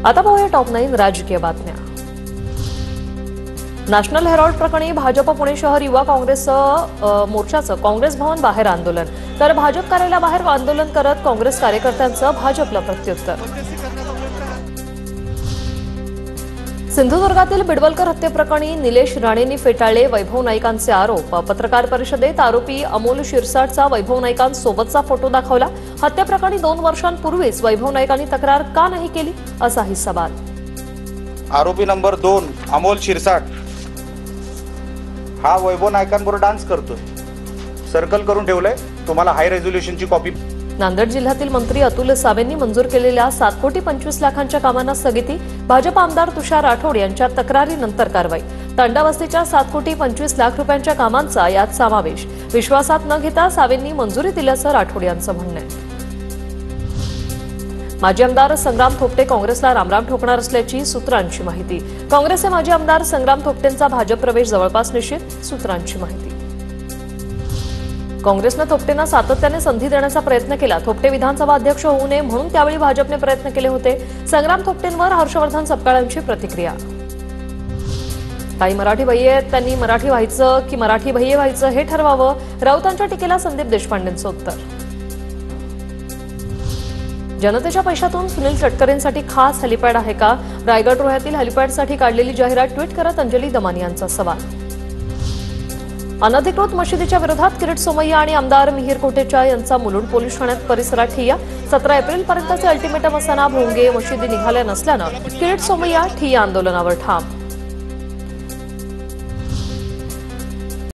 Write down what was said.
आता पाहूया टॉप 9 राजकीय बातम्या। नॅशनल हेराल्ड प्रकरणी भाजप पुणे शहर युवा काँग्रेस मोर्चाचं काँग्रेस भवन बाहेर आंदोलन, तर भाजप कार्यालयाबाहेर आंदोलन करत काँग्रेस कार्यकर्त्यांचं भाजपला प्रत्युत्तर। सिंधुदुर्गातील बिडवलकर हत्येप्रकरणी निलेश राणेंनी फेटाळले वैभव नाईकांचे आरोप। पत्रकार परिषदेत आरोपी अमोल शिरसाटचा वैभव नाईकांसोबतचा फोटो दाखवला। हत्येप्रकरणी 2 वर्षांपूर्वीच वैभव नाईकांनी तक्रार का नाही केली असाही सवाल। आरोपी नंबर 2 अमोल शिरसाट हा वैभव नाईकांबरोबर डान्स करतोय, सर्कल करून ठेवलंय। तुम्हाला हाय रेझोल्युशनची कॉपी। नांदेड जिल्ह्यातील मंत्री अतुल सावेंनी मंजूर केलेल्या 7,25,00,000 लाखांच्या कामांना स्थगिती। भाजप आमदार तुषार राठोड यांच्या तक्रारीनंतर कारवाई। तांडावस्तीच्या 7,25,00,000 रुपयांच्या कामांचा यात समावेश। विश्वासात न घेता सावेंनी मंजुरी दिल्याचं राठोड यांचं म्हणणं आहे। माजी आमदार संग्राम थोपटे काँग्रेसला रामराम ठोकणार असल्याची सूत्रांची माहिती। काँग्रेसचे माजी आमदार संग्राम थोपटेंचा भाजप प्रवेश जवळपास निश्चित, सूत्रांची माहिती। काँग्रेसनं थोपटेंना सातत्याने संधी देण्याचा प्रयत्न केला। थोपटे विधानसभा अध्यक्ष होऊ नये म्हणून त्यावेळी भाजपने प्रयत्न केले होते। संग्राम थोपटेंवर हर्षवर्धन सपकाळांची प्रतिक्रिया। काही मराठी भय्ये आहेत, त्यांनी मराठी व्हायचं की मराठी भय्ये व्हायचं हे ठरवावं, राऊतांच्या टीकेला संदीप देशपांडेंचं उत्तर। जनतेच्या पैशातून सुनील तटकरेंसाठी खास हेलिपॅड आहे का? रायगड रोह्यातील हेलिपॅडसाठी काढलेली जाहिरात ट्विट करत अंजली दमानी यांचा सवाल। अनधिकृत मशिदीच्या विरोधात किरीट सोमय्या आणि आमदार मिहिर कोटेचा यांचा मुलुंड पोलीस ठाण्यात परिसरात ठिय्या। 17 एप्रिलपर्यंतचे अल्टिमेटम असताना भोंगे मशिदी निघाल्या नसल्यानं किरीट सोमय्या ठिय्या आंदोलनावर ठाम।